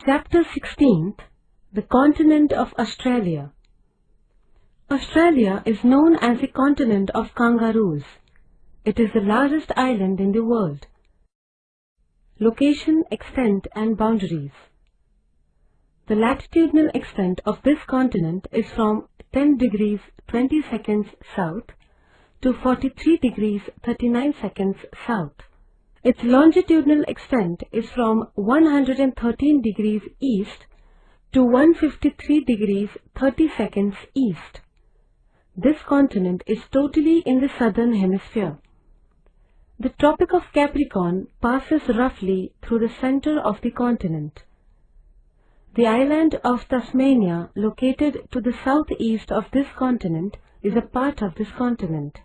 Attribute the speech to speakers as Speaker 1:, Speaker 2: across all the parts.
Speaker 1: Chapter 16th, The Continent of Australia. Australia is known as the continent of kangaroos. It is the largest island in the world. Location, extent and boundaries. The latitudinal extent of this continent is from 10 degrees 20 seconds south to 43 degrees 39 seconds south. Its longitudinal extent is from 113 degrees east to 153 degrees 30 seconds east. This continent is totally in the southern hemisphere. The Tropic of Capricorn passes roughly through the center of the continent. The island of Tasmania, located to the southeast of this continent, is a part of this continent.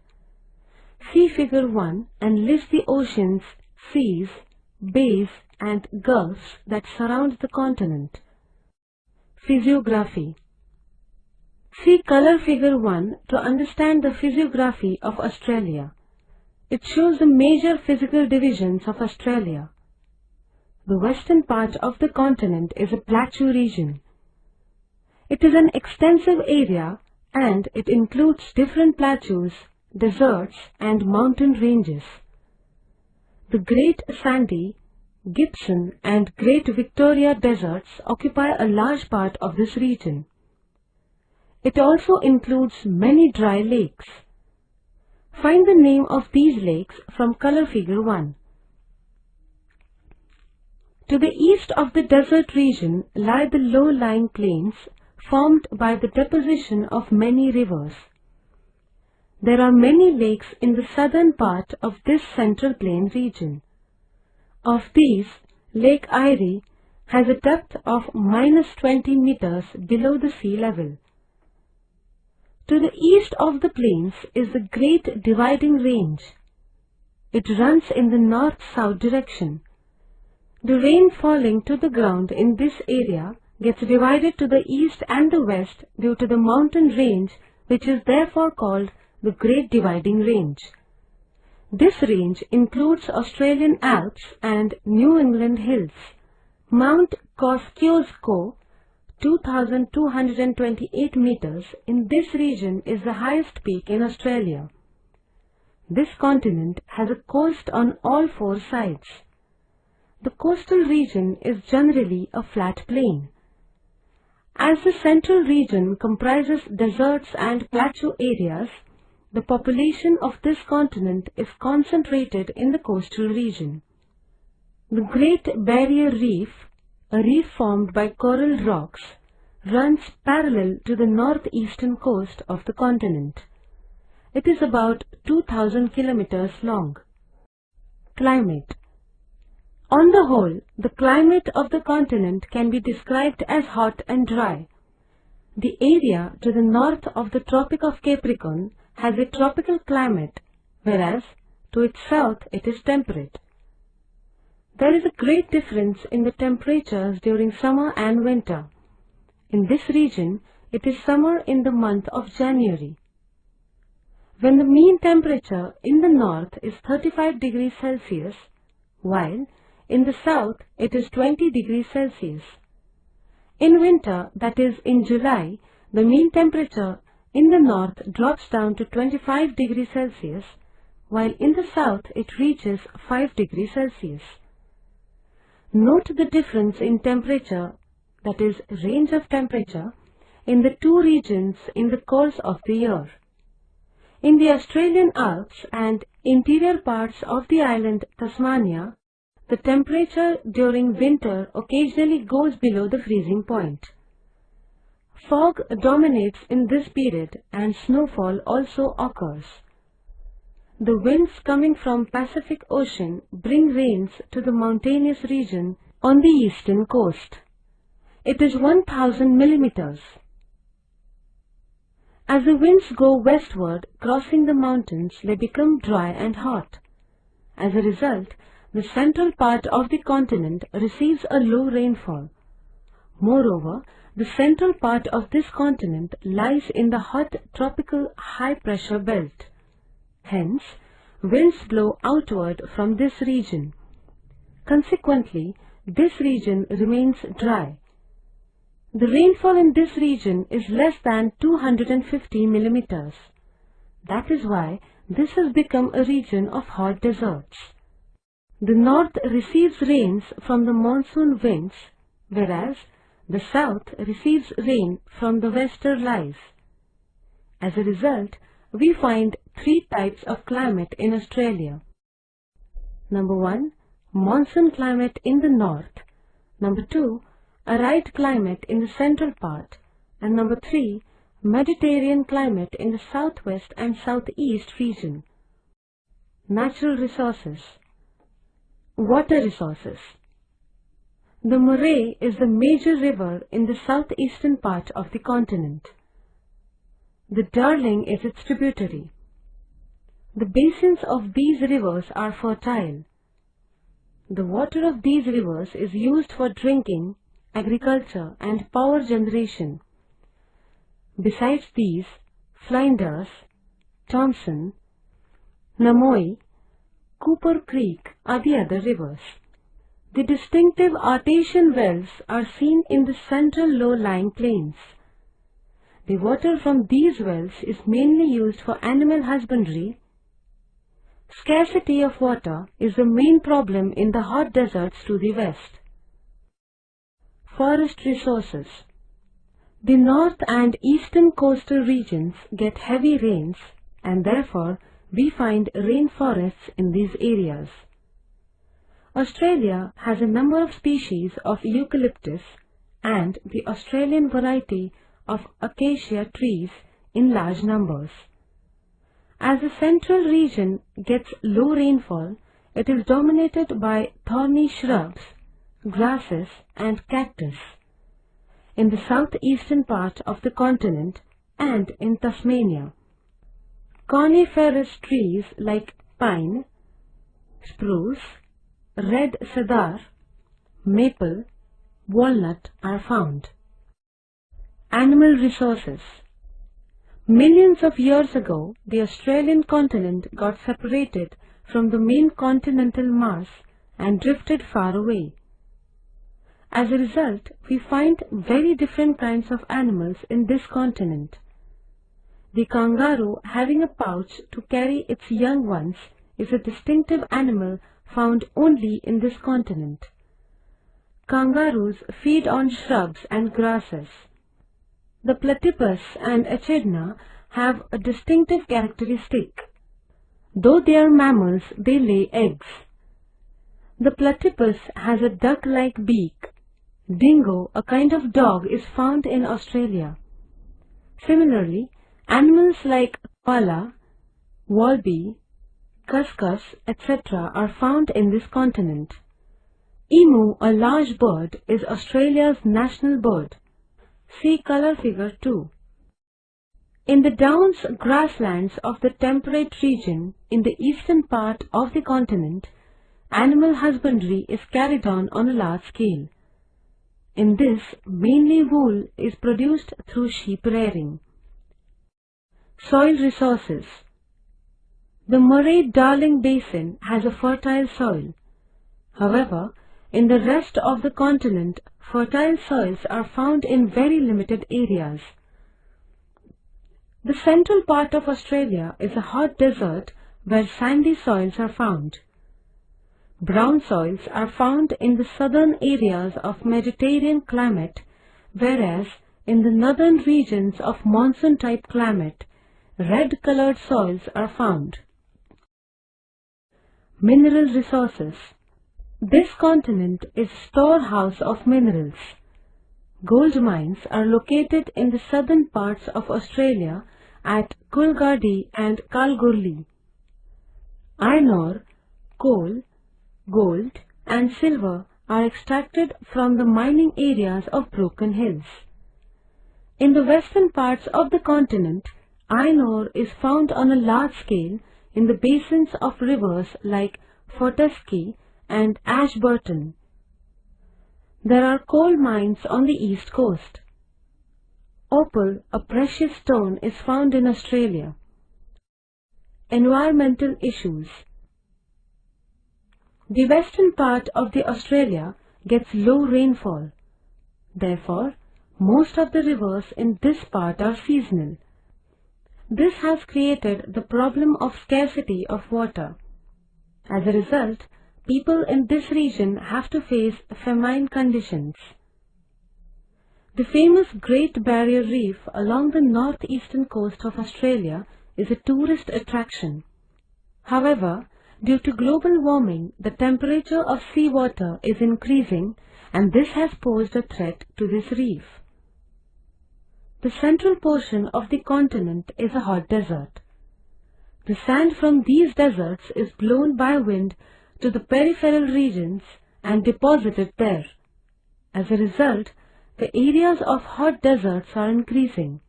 Speaker 1: See Figure 1 and list the oceans, seas, bays and gulfs that surround the continent. Physiography. See Color Figure 1 to understand the physiography of Australia. It shows the major physical divisions of Australia. The western part of the continent is a plateau region. It is an extensive area and it includes different plateaus, deserts and mountain ranges. The Great Sandy, Gibson and Great Victoria deserts occupy a large part of this region. It also includes many dry lakes. Find the name of these lakes from Color Figure 1. To the east of the desert region lie the low-lying plains formed by the deposition of many rivers. There are many lakes in the southern part of this central plain region. Of these, Lake Erie has a depth of -20 meters below the sea level. To the east of the plains is the Great Dividing Range. It runs in the north-south direction. The rain falling to the ground in this area gets divided to the east and the west due to the mountain range, which is therefore called the Great Dividing Range. This range includes Australian Alps and New England Hills. Mount Kosciuszko, 2,228 meters, in this region is the highest peak in Australia. This continent has a coast on all four sides. The coastal region is generally a flat plain. As the central region comprises deserts and plateau areas, the population of this continent is concentrated in the coastal region. The Great Barrier Reef, a reef formed by coral rocks, runs parallel to the northeastern coast of the continent. It is about 2,000 kilometers long. Climate. On the whole, the climate of the continent can be described as hot and dry. The area to the north of the Tropic of Capricorn has a tropical climate, whereas to its south it is temperate. There is a great difference in the temperatures during summer and winter. In this region, it is summer in the month of January, when the mean temperature in the north is 35 degrees Celsius, while in the south it is 20 degrees Celsius. In winter, that is in July, the mean temperature in the north drops down to 25 degrees Celsius, while in the south it reaches 5 degrees Celsius. Note the difference in temperature, that is range of temperature, in the two regions in the course of the year. In the Australian Alps and interior parts of the island Tasmania, the temperature during winter occasionally goes below the freezing point. Fog dominates in this period and snowfall also occurs. The winds coming from Pacific Ocean bring rains to the mountainous region on the eastern coast. It is 1,000 millimeters. As the winds go westward, crossing the mountains, they become dry and hot. As a result, the central part of the continent receives a low rainfall. Moreover, the central part of this continent lies in the hot tropical high-pressure belt. Hence, winds blow outward from this region. Consequently, this region remains dry. The rainfall in this region is less than 250 millimeters. That is why this has become a region of hot deserts. The north receives rains from the monsoon winds, whereas the south receives rain from the westerlies. As a result, we find three types of climate in Australia. Number 1, monsoon climate in the north. Number 2, arid climate in the central part. And number 3, Mediterranean climate in the southwest and southeast region. Natural resources. Water resources. The Murray is the major river in the southeastern part of the continent. The Darling is its tributary. The basins of these rivers are fertile. The water of these rivers is used for drinking, agriculture and power generation. Besides these, Flinders, Thomson, Namoi, Cooper Creek are the other rivers. The distinctive artesian wells are seen in the central low-lying plains. The water from these wells is mainly used for animal husbandry. Scarcity of water is the main problem in the hot deserts to the west. Forest resources. The north and eastern coastal regions get heavy rains, and therefore we find rainforests in these areas. Australia has a number of species of eucalyptus and the Australian variety of acacia trees in large numbers. As the central region gets low rainfall, it is dominated by thorny shrubs, grasses and cactus. In the southeastern part of the continent and in Tasmania, coniferous trees like pine, spruce, red cedar, maple, walnut are found. Animal resources. Millions of years ago, the Australian continent got separated from the main continental mass and drifted far away. As a result, we find very different kinds of animals in this continent. The kangaroo, having a pouch to carry its young ones, is a distinctive animal found only in this continent. Kangaroos feed on shrubs and grasses. The platypus and echidna have a distinctive characteristic. Though they are mammals, they lay eggs. The platypus has a duck-like beak. Dingo, a kind of dog, is found in Australia. Similarly, animals like koala, wallaby, cuscus, etc. are found in this continent. Emu, a large bird, is Australia's national bird. See color figure 2. In the downs grasslands of the temperate region in the eastern part of the continent, animal husbandry is carried on a large scale. In this, mainly wool is produced through sheep rearing. Soil resources. The Murray-Darling Basin has a fertile soil. However, in the rest of the continent, fertile soils are found in very limited areas. The central part of Australia is a hot desert where sandy soils are found. Brown soils are found in the southern areas of Mediterranean climate, whereas in the northern regions of monsoon-type climate, red-colored soils are found. Mineral resources. This continent is a storehouse of minerals. Gold mines are located in the southern parts of Australia at Coolgardie and Kalgoorlie. Iron ore, coal, gold and silver are extracted from the mining areas of Broken Hills. In the western parts of the continent, iron ore is found on a large scale in the basins of rivers like Fortescue and Ashburton. There are coal mines on the east coast. Opal, a precious stone, is found in Australia. Environmental issues. The western part of Australia gets low rainfall. Therefore, most of the rivers in this part are seasonal. This has created the problem of scarcity of water. As a result, people in this region have to face famine conditions. The famous Great Barrier Reef along the northeastern coast of Australia is a tourist attraction. However, due to global warming, the temperature of seawater is increasing, and this has posed a threat to this reef. The central portion of the continent is a hot desert. The sand from these deserts is blown by wind to the peripheral regions and deposited there. As a result, the areas of hot deserts are increasing.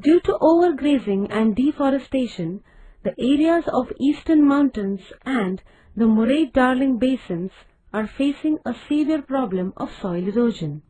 Speaker 1: Due to overgrazing and deforestation, the areas of eastern mountains and the Murray-Darling basins are facing a severe problem of soil erosion.